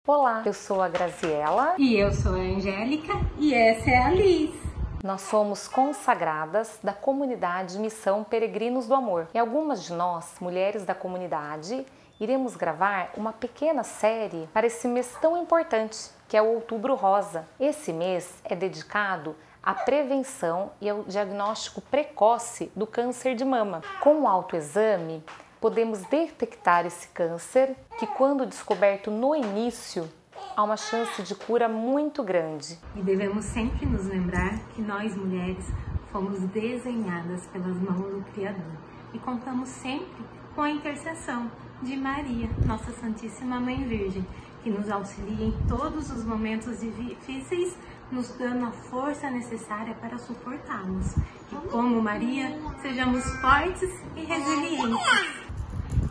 Olá, eu sou a Graziela. E eu sou a Angélica e essa é a Liz. Nós somos consagradas da comunidade Missão Peregrinos do Amor. E algumas de nós, mulheres da comunidade, iremos gravar uma pequena série para esse mês tão importante, que é o Outubro Rosa. Esse mês é dedicado à prevenção e ao diagnóstico precoce do câncer de mama. Com o autoexame, podemos detectar esse câncer, que quando descoberto no início, há uma chance de cura muito grande. E devemos sempre nos lembrar que nós, mulheres, fomos desenhadas pelas mãos do Criador e contamos sempre com a intercessão de Maria, nossa Santíssima Mãe Virgem, que nos auxilia em todos os momentos difíceis, nos dando a força necessária para suportá-los. Que, como Maria, sejamos fortes e resilientes.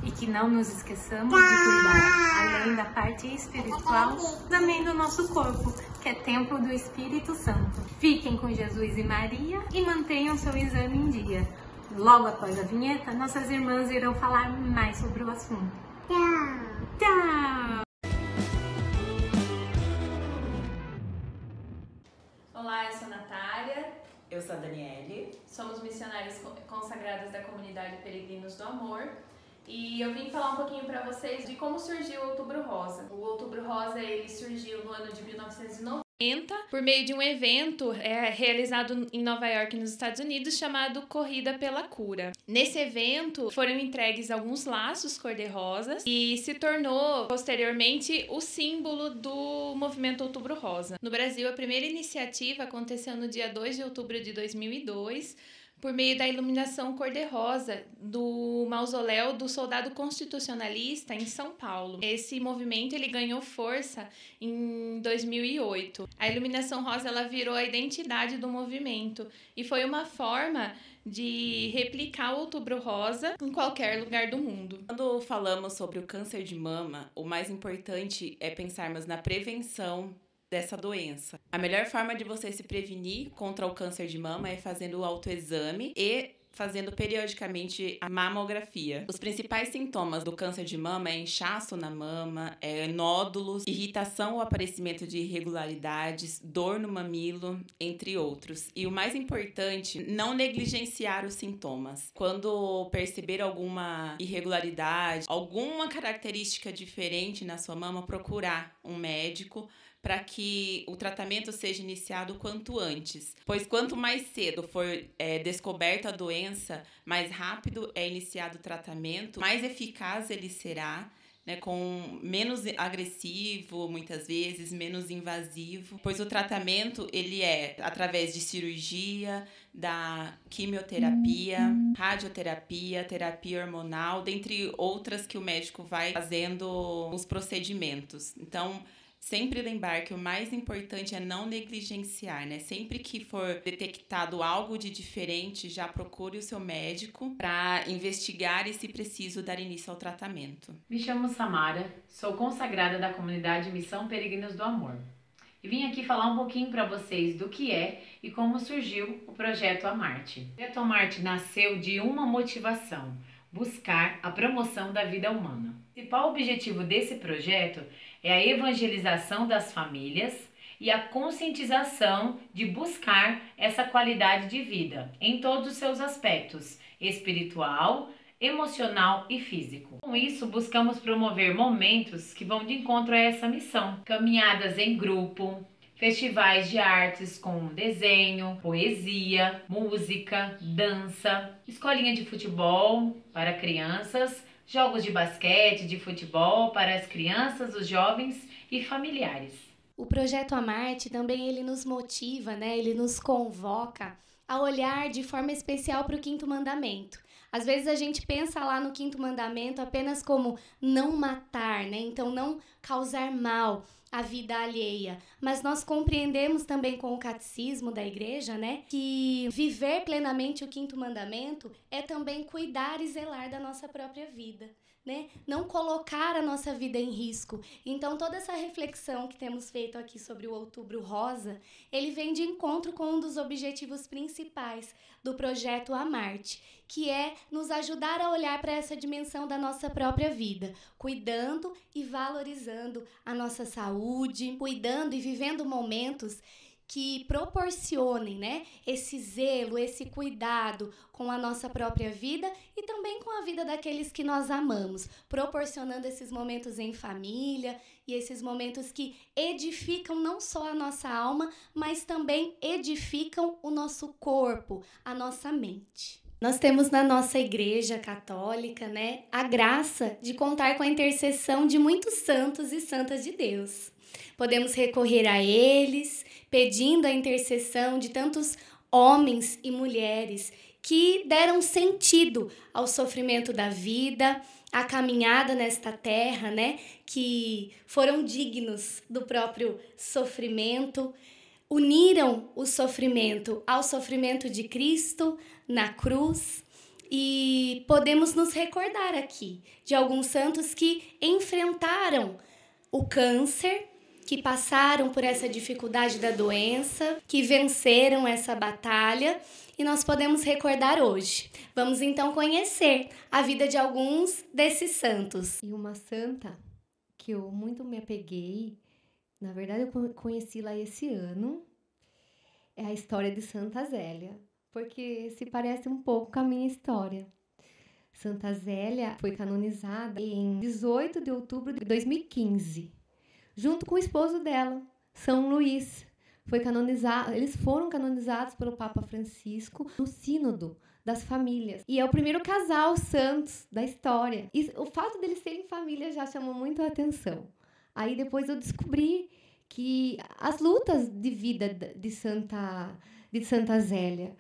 E que não nos esqueçamos de cuidar, além da parte espiritual, também do nosso corpo, que é templo do Espírito Santo. Fiquem com Jesus e Maria e mantenham seu exame em dia. Logo após a vinheta, nossas irmãs irão falar mais sobre o assunto. Tchau! Tchau! Olá, eu sou a Natália. Eu sou a Daniele. Somos missionárias consagradas da comunidade Peregrinos do Amor. E eu vim falar um pouquinho para vocês de como surgiu o Outubro Rosa. O Outubro Rosa, ele surgiu no ano de 1990 por meio de um evento realizado em Nova York, nos Estados Unidos, chamado Corrida pela Cura. Nesse evento foram entregues alguns laços cor-de-rosas e se tornou posteriormente o símbolo do movimento Outubro Rosa. No Brasil, a primeira iniciativa aconteceu no dia 2 de outubro de 2002, por meio da iluminação cor-de-rosa do mausoléu do soldado constitucionalista em São Paulo. Esse movimento ele ganhou força em 2008. A iluminação rosa ela virou a identidade do movimento e foi uma forma de replicar o Outubro Rosa em qualquer lugar do mundo. Quando falamos sobre o câncer de mama, o mais importante é pensarmos na prevenção dessa doença. A melhor forma de você se prevenir contra o câncer de mama é fazendo o autoexame e fazendo periodicamente a mamografia. Os principais sintomas do câncer de mama é inchaço na mama, nódulos, irritação ou aparecimento de irregularidades, dor no mamilo, entre outros. E o mais importante, não negligenciar os sintomas. Quando perceber alguma irregularidade, alguma característica diferente na sua mama, procurar um médico para que o tratamento seja iniciado quanto antes. Pois quanto mais cedo for descoberta a doença, mais rápido é iniciado o tratamento, mais eficaz ele será, né, com menos agressivo, muitas vezes, menos invasivo, pois o tratamento ele é através de cirurgia, da quimioterapia, radioterapia, terapia hormonal, dentre outras que o médico vai fazendo os procedimentos. Então, sempre lembrar que o mais importante é não negligenciar, né? Sempre que for detectado algo de diferente, já procure o seu médico para investigar e, se preciso, dar início ao tratamento. Me chamo Samara, sou consagrada da comunidade Missão Peregrinos do Amor. E vim aqui falar um pouquinho para vocês do que é e como surgiu o Projeto Amarte. O Projeto Amarte nasceu de uma motivação: buscar a promoção da vida humana. O principal objetivo desse projeto é a evangelização das famílias e a conscientização de buscar essa qualidade de vida em todos os seus aspectos, espiritual, emocional e físico. Com isso, buscamos promover momentos que vão de encontro a essa missão. Caminhadas em grupo, festivais de artes com desenho, poesia, música, dança, escolinha de futebol para crianças, jogos de basquete, de futebol para as crianças, os jovens e familiares. O Projeto Amarte também ele nos motiva, né? Ele nos convoca a olhar de forma especial para o Quinto Mandamento. Às vezes a gente pensa lá no Quinto Mandamento apenas como não matar, né? Então não causar mal à vida alheia. Mas nós compreendemos também com o catecismo da igreja, né? Que viver plenamente o Quinto Mandamento é também cuidar e zelar da nossa própria vida. né? Não colocar a nossa vida em risco. Então, toda essa reflexão que temos feito aqui sobre o Outubro Rosa, ele vem de encontro com um dos objetivos principais do projeto Amarte, que é nos ajudar a olhar para essa dimensão da nossa própria vida, cuidando e valorizando a nossa saúde, cuidando e vivendo momentos que proporcionem, né, esse zelo, esse cuidado com a nossa própria vida e também com a vida daqueles que nós amamos, proporcionando esses momentos em família e esses momentos que edificam não só a nossa alma, mas também edificam o nosso corpo, a nossa mente. Nós temos na nossa igreja católica, né, a graça de contar com a intercessão de muitos santos e santas de Deus. Podemos recorrer a eles, pedindo a intercessão de tantos homens e mulheres que deram sentido ao sofrimento da vida, à caminhada nesta terra, né? Que foram dignos do próprio sofrimento, uniram o sofrimento ao sofrimento de Cristo na cruz. E podemos nos recordar aqui de alguns santos que enfrentaram o câncer, que passaram por essa dificuldade da doença, que venceram essa batalha, e nós podemos recordar hoje. Vamos então conhecer a vida de alguns desses santos. E uma santa que eu muito me apeguei, na verdade eu conheci lá esse ano, é a história de Santa Zélia, porque se parece um pouco com a minha história. Santa Zélia foi canonizada em 18 de outubro de 2015. Junto com o esposo dela, São Luís. Eles foram canonizados pelo Papa Francisco no Sínodo das Famílias. E é o primeiro casal santos da história. E o fato deles serem família já chamou muito a atenção. Aí depois eu descobri que as lutas de vida de Santa Zélia.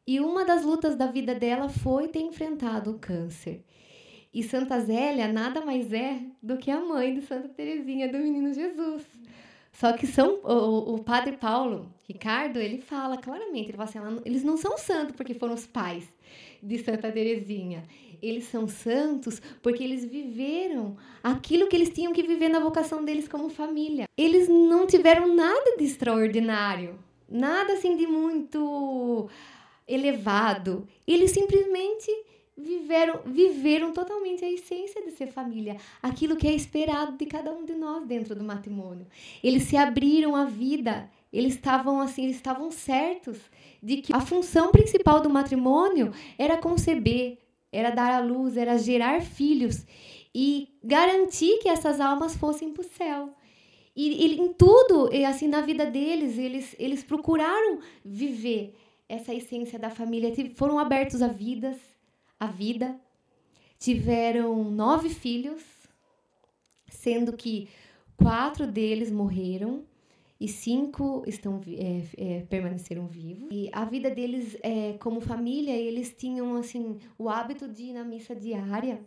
E uma das lutas da vida dela foi ter enfrentado o câncer. E Santa Zélia nada mais é do que a mãe de Santa Teresinha do Menino Jesus. Só que o padre Paulo Ricardo, ele fala claramente, ele fala assim, eles não são santos porque foram os pais de Santa Teresinha. Eles são santos porque eles viveram aquilo que eles tinham que viver na vocação deles como família. Eles não tiveram nada de extraordinário, nada assim de muito elevado. Eles simplesmente viveram totalmente a essência de ser família, aquilo que é esperado de cada um de nós dentro do matrimônio. Eles se abriram à vida, eles estavam certos de que a função principal do matrimônio era conceber, era dar à luz, era gerar filhos e garantir que essas almas fossem para o céu. E em tudo, assim, na vida deles, eles procuraram viver essa essência da família, foram abertos à vida, tiveram 9 filhos, sendo que 4 deles morreram e 5 permaneceram vivos. E a vida deles, como família, eles tinham assim, o hábito de ir na missa diária.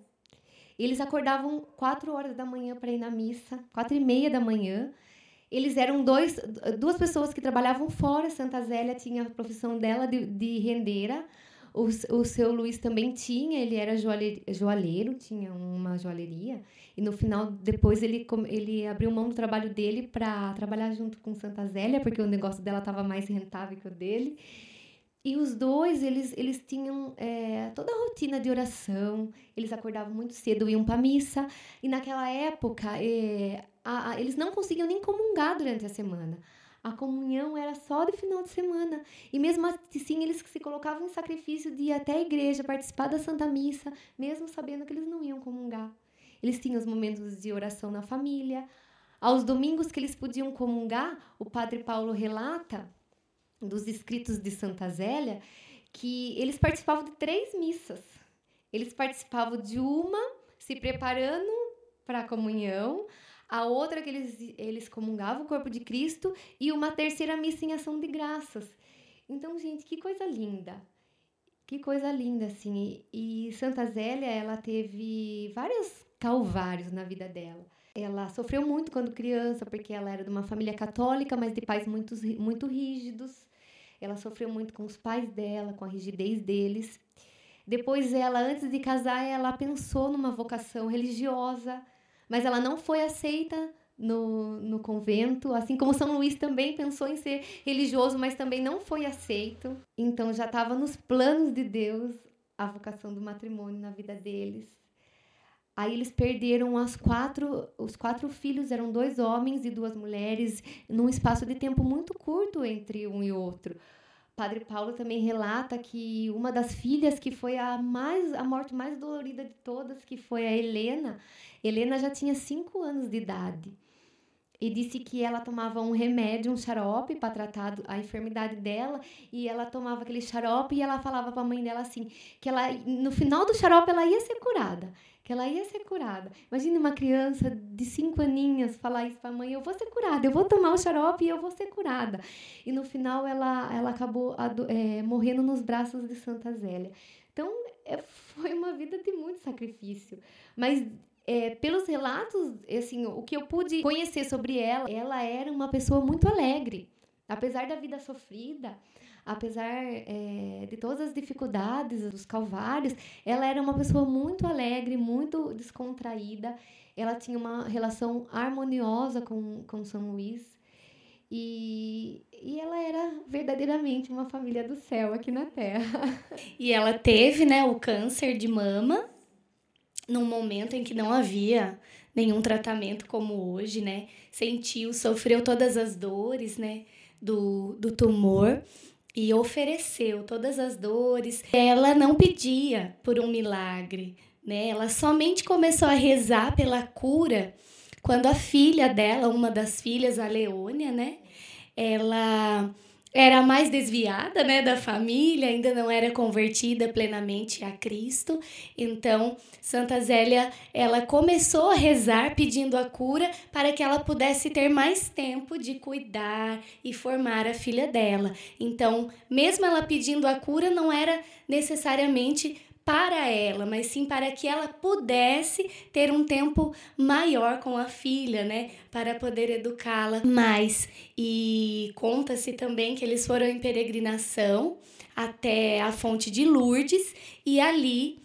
Eles acordavam 4 horas da manhã para ir na missa, 4h30 da manhã. Eles eram duas pessoas que trabalhavam fora. Santa Zélia tinha a profissão dela de rendeira. O seu Luís também tinha, ele era joalheiro, tinha uma joalheria. E no final, depois, ele abriu mão do trabalho dele para trabalhar junto com Santa Zélia, porque o negócio dela estava mais rentável que o dele. E os dois, eles tinham toda a rotina de oração, eles acordavam muito cedo, iam para a missa. E naquela época, eles não conseguiam nem comungar durante a semana. A comunhão era só de final de semana. E mesmo assim, eles se colocavam em sacrifício de ir até a igreja, participar da Santa Missa, mesmo sabendo que eles não iam comungar. Eles tinham os momentos de oração na família. Aos domingos que eles podiam comungar, o padre Paulo relata, dos escritos de Santa Zélia, que eles participavam de 3 missas. Eles participavam de uma, se preparando para a comunhão, a outra que eles comungavam o corpo de Cristo e uma terceira missa em ação de graças. Então, gente, que coisa linda. Que coisa linda, assim. E Santa Zélia, ela teve vários calvários na vida dela. Ela sofreu muito quando criança, porque ela era de uma família católica, mas de pais muito rígidos. Ela sofreu muito com os pais dela, com a rigidez deles. Depois ela, antes de casar, ela pensou numa vocação religiosa, mas ela não foi aceita no convento, assim como São Luís também pensou em ser religioso, mas também não foi aceito. Então já estava nos planos de Deus a vocação do matrimônio na vida deles. Aí eles perderam os 4 filhos, eram 2 homens e 2 mulheres, num espaço de tempo muito curto entre um e outro. Padre Paulo também relata que uma das filhas, que foi a morte mais dolorida de todas, que foi a Helena já tinha 5 anos de idade. E disse que ela tomava um remédio, um xarope, para tratar a enfermidade dela, e ela tomava aquele xarope e ela falava para a mãe dela assim, que ela, no final do xarope ela ia ser curada. Imagina uma criança de 5 aninhos falar isso para a mãe: eu vou ser curada, eu vou tomar o xarope e eu vou ser curada. E no final ela acabou morrendo nos braços de Santa Zélia. Então, foi uma vida de muito sacrifício. Mas, pelos relatos, assim, o que eu pude conhecer sobre ela era uma pessoa muito alegre. Apesar da vida sofrida, apesar de todas as dificuldades, dos calvários, ela era uma pessoa muito alegre, muito descontraída. Ela tinha uma relação harmoniosa com São Luís. E ela era verdadeiramente uma família do céu aqui na Terra. E ela teve, né, o câncer de mama num momento em que não havia nenhum tratamento como hoje, né? Sofreu todas as dores, né, do tumor, e ofereceu todas as dores. Ela não pedia por um milagre, né? Ela somente começou a rezar pela cura quando a filha dela, uma das filhas, a Leônia, né? Ela era mais desviada, né, da família, ainda não era convertida plenamente a Cristo. Então, Santa Zélia, ela começou a rezar pedindo a cura para que ela pudesse ter mais tempo de cuidar e formar a filha dela. Então, mesmo ela pedindo a cura, não era necessariamente para ela, mas sim para que ela pudesse ter um tempo maior com a filha, né, para poder educá-la mais. E conta-se também que eles foram em peregrinação até a fonte de Lourdes, e ali,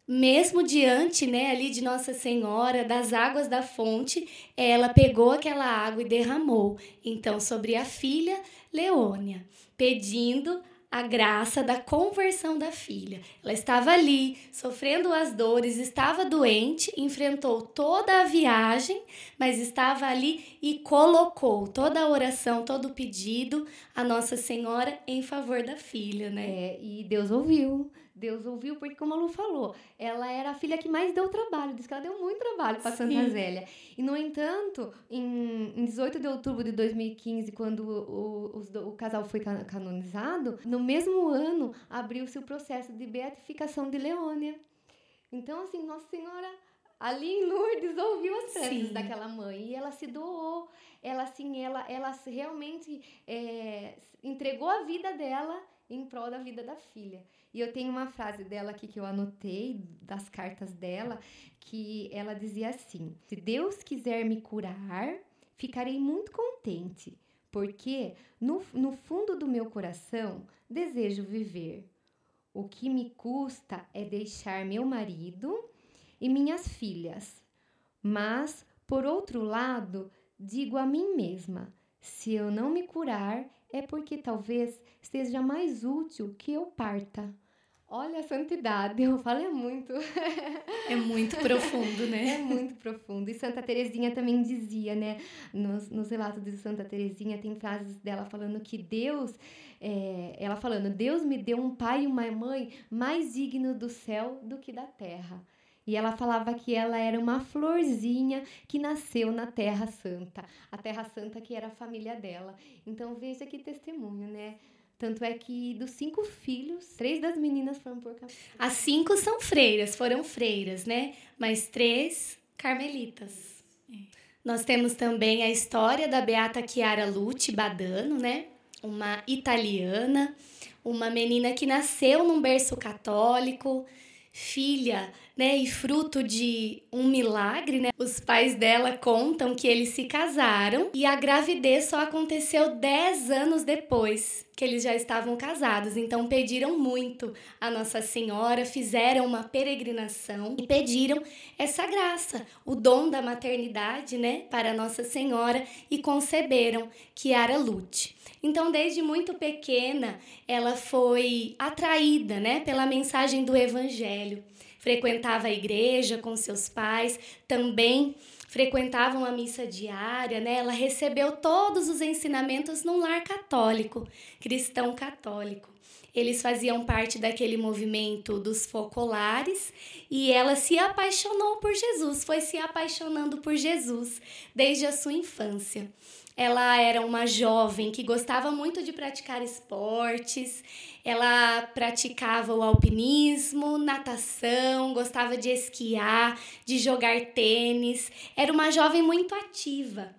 mesmo diante, né, ali de Nossa Senhora, das águas da fonte, ela pegou aquela água e derramou, então, sobre a filha Leônia, pedindo a graça da conversão da filha. Ela estava ali, sofrendo as dores, estava doente, enfrentou toda a viagem, mas estava ali e colocou toda a oração, todo o pedido a Nossa Senhora em favor da filha, né? E Deus ouviu. Deus ouviu, porque, como a Lu falou, ela era a filha que mais deu trabalho. Diz que ela deu muito trabalho para Santa Zélia. E, no entanto, em 18 de outubro de 2015, quando o casal foi canonizado, no mesmo ano, abriu-se o processo de beatificação de Leônia. Então, assim, Nossa Senhora, ali em Lourdes, ouviu as preces daquela mãe. E ela se doou. Ela realmente entregou a vida dela em prol da vida da filha. E eu tenho uma frase dela aqui que eu anotei, das cartas dela, que ela dizia assim: se Deus quiser me curar, ficarei muito contente, porque no fundo do meu coração desejo viver. O que me custa é deixar meu marido e minhas filhas. Mas, por outro lado, digo a mim mesma: se eu não me curar, é porque talvez seja mais útil que eu parta. Olha a santidade, eu falo, é muito. É muito profundo, né? É muito profundo. E Santa Teresinha também dizia, né? Nos relatos de Santa Teresinha, tem frases dela falando que Deus me deu um pai e uma mãe mais digno do céu do que da terra. E ela falava que ela era uma florzinha que nasceu na Terra Santa. A Terra Santa que era a família dela. Então, veja que testemunho, né? Tanto é que dos 5 filhos, 3 das meninas foram por caminho. As 5 foram freiras, né? Mas 3 carmelitas. Nós temos também a história da Beata Chiara Lutti Badano, né? Uma italiana, uma menina que nasceu num berço católico, filha né, e fruto de um milagre, né? Os pais dela contam que eles se casaram e a gravidez só aconteceu 10 anos depois que eles já estavam casados. Então pediram muito a Nossa Senhora, fizeram uma peregrinação e pediram essa graça, o dom da maternidade, né, para Nossa Senhora, e conceberam Chiara Lute. Então, desde muito pequena, ela foi atraída, né, pela mensagem do Evangelho. Frequentava a igreja com seus pais, também frequentavam a missa diária, né? Ela recebeu todos os ensinamentos num lar católico, cristão católico. Eles faziam parte daquele movimento dos focolares e ela se apaixonou por Jesus, foi se apaixonando por Jesus desde a sua infância. Ela era uma jovem que gostava muito de praticar esportes, ela praticava o alpinismo, natação, gostava de esquiar, de jogar tênis. Era uma jovem muito ativa,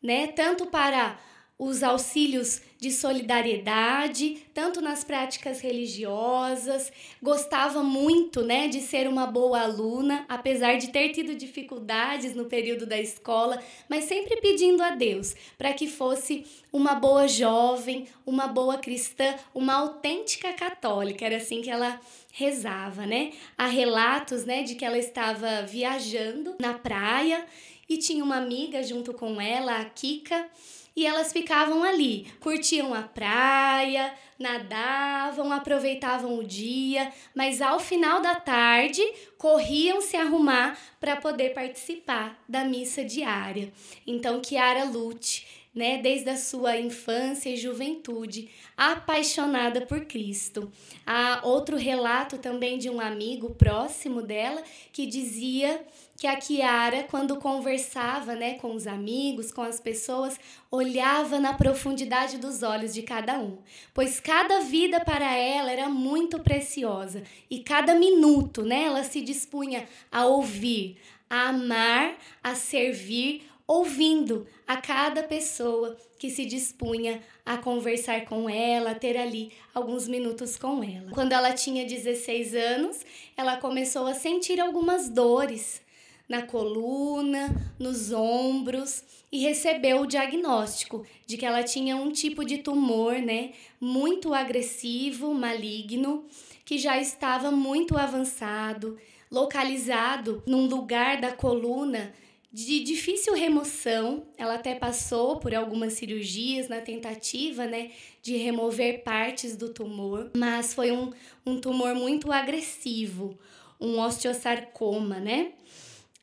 né? Tanto para os auxílios de solidariedade, tanto nas práticas religiosas, gostava muito, né, de ser uma boa aluna, apesar de ter tido dificuldades no período da escola, mas sempre pedindo a Deus para que fosse uma boa jovem, uma boa cristã, uma autêntica católica, era assim que ela rezava, né? Há relatos, né, de que ela estava viajando na praia e tinha uma amiga junto com ela, a Kika, e elas ficavam ali, curtiam a praia, nadavam, aproveitavam o dia, mas ao final da tarde corriam se arrumar para poder participar da missa diária. Então, Chiara Lute, né, desde a sua infância e juventude, apaixonada por Cristo. Há outro relato também de um amigo próximo dela que dizia que a Chiara, quando conversava, né, com os amigos, com as pessoas, olhava na profundidade dos olhos de cada um, pois cada vida para ela era muito preciosa e cada minuto, né, ela se dispunha a ouvir, a amar, a servir, ouvindo a cada pessoa que se dispunha a conversar com ela, a ter ali alguns minutos com ela. Quando ela tinha 16 anos, ela começou a sentir algumas dores na coluna, nos ombros, e recebeu o diagnóstico de que ela tinha um tipo de tumor, né, muito agressivo, maligno, que já estava muito avançado, localizado num lugar da coluna de difícil remoção. Ela até passou por algumas cirurgias na tentativa, né, de remover partes do tumor, mas foi um tumor muito agressivo, um osteosarcoma, né?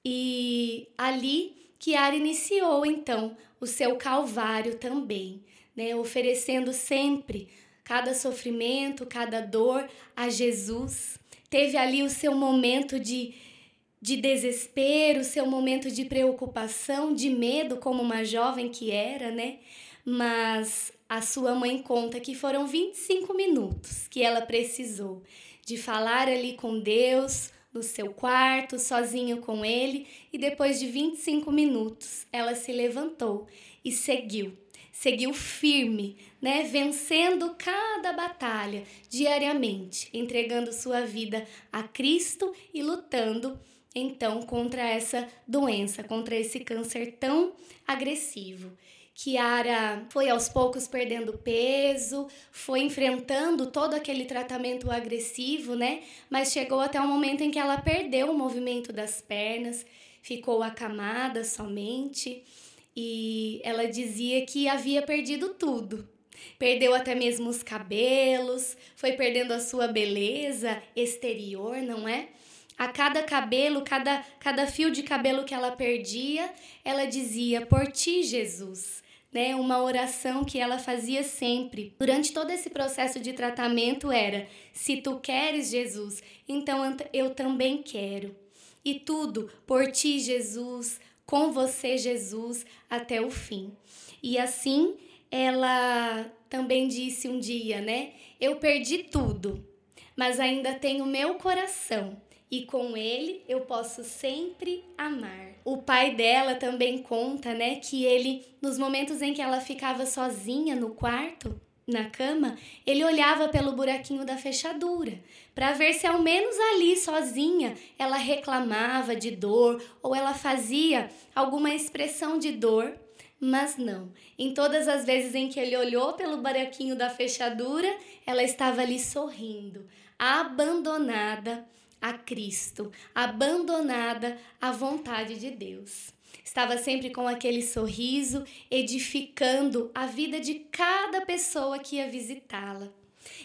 E ali Chiara iniciou, então, o seu calvário também, né? Oferecendo sempre cada sofrimento, cada dor a Jesus. Teve ali o seu momento de desespero, seu momento de preocupação, de medo, como uma jovem que era, né? Mas a sua mãe conta que foram 25 minutos que ela precisou de falar ali com Deus, no seu quarto, sozinho com ele, e depois de 25 minutos ela se levantou e seguiu firme, né, vencendo cada batalha diariamente, entregando sua vida a Cristo e lutando então contra essa doença, contra esse câncer tão agressivo. Chiara foi aos poucos perdendo peso, foi enfrentando todo aquele tratamento agressivo, né? Mas chegou até um momento em que ela perdeu o movimento das pernas, ficou acamada somente, e ela dizia que havia perdido tudo. Perdeu até mesmo os cabelos, foi perdendo a sua beleza exterior, não é? A cada cabelo, cada fio de cabelo que ela perdia, ela dizia: por ti, Jesus, né? Uma oração que ela fazia sempre. Durante todo esse processo de tratamento era: se tu queres, Jesus, então eu também quero. E tudo por ti, Jesus, com você, Jesus, até o fim. E assim, ela também disse um dia, né? Eu perdi tudo, mas ainda tenho meu coração. E com ele eu posso sempre amar. O pai dela também conta, né, que ele, nos momentos em que ela ficava sozinha no quarto, na cama, ele olhava pelo buraquinho da fechadura para ver se ao menos ali sozinha ela reclamava de dor ou ela fazia alguma expressão de dor, mas não. Em todas as vezes em que ele olhou pelo buraquinho da fechadura, ela estava ali sorrindo, abandonada a Cristo, abandonada à vontade de Deus. Estava sempre com aquele sorriso, edificando a vida de cada pessoa que ia visitá-la.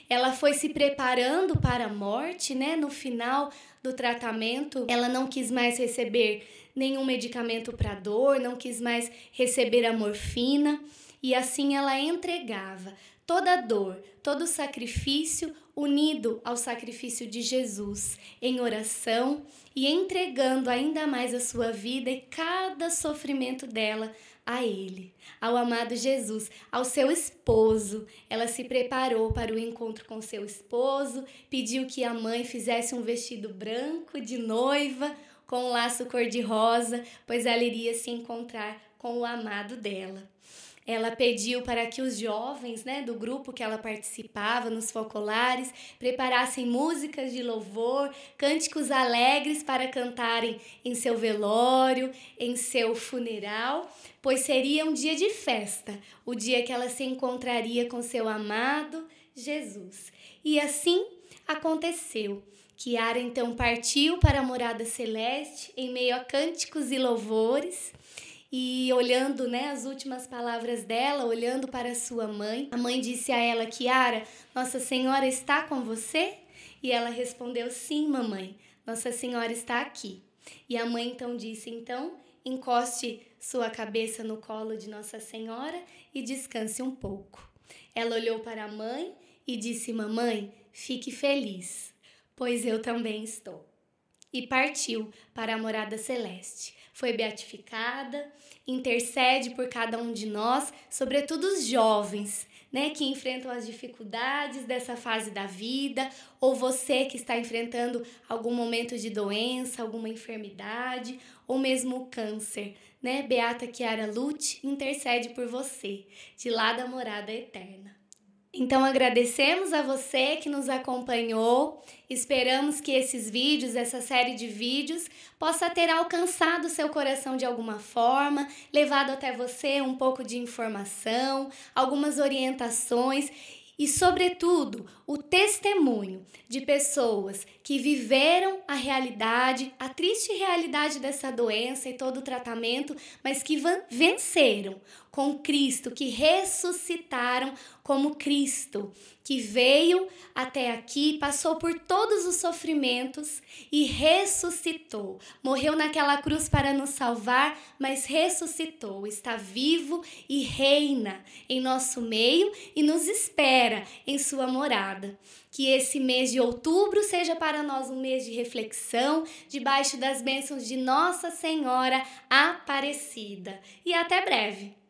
Ela foi se preparando para a morte, né? No final do tratamento, ela não quis mais receber nenhum medicamento para dor, não quis mais receber a morfina, e assim ela entregava toda a dor, todo o sacrifício unido ao sacrifício de Jesus, em oração e entregando ainda mais a sua vida e cada sofrimento dela a Ele, ao amado Jesus, ao seu esposo. Ela se preparou para o encontro com seu esposo, pediu que a mãe fizesse um vestido branco de noiva, com um laço cor-de-rosa, pois ela iria se encontrar com o amado dela. Ela pediu para que os jovens, né, do grupo que ela participava nos focolares preparassem músicas de louvor, cânticos alegres para cantarem em seu velório, em seu funeral, pois seria um dia de festa, o dia que ela se encontraria com seu amado Jesus. E assim aconteceu. Kiara então partiu para a morada celeste em meio a cânticos e louvores. E olhando, né, as últimas palavras dela, olhando para sua mãe, a mãe disse a ela: Kiara, Nossa Senhora está com você? E ela respondeu: sim, mamãe, Nossa Senhora está aqui. E a mãe então disse: então, encoste sua cabeça no colo de Nossa Senhora e descanse um pouco. Ela olhou para a mãe e disse: mamãe, fique feliz, pois eu também estou. E partiu para a morada celeste. Foi beatificada, intercede por cada um de nós, sobretudo os jovens, né, que enfrentam as dificuldades dessa fase da vida, ou você que está enfrentando algum momento de doença, alguma enfermidade, ou mesmo o câncer, né? Beata Kiara Lute intercede por você, de lá da morada eterna. Então agradecemos a você que nos acompanhou, esperamos que esses vídeos, essa série de vídeos, possa ter alcançado seu coração de alguma forma, levado até você um pouco de informação, algumas orientações e, sobretudo, o testemunho de pessoas que viveram a realidade, a triste realidade dessa doença e todo o tratamento, mas que venceram com Cristo, que ressuscitaram como Cristo, que veio até aqui, passou por todos os sofrimentos e ressuscitou. Morreu naquela cruz para nos salvar, mas ressuscitou, está vivo e reina em nosso meio e nos espera em sua morada. Que esse mês de outubro seja para nós um mês de reflexão, debaixo das bênçãos de Nossa Senhora Aparecida. E até breve!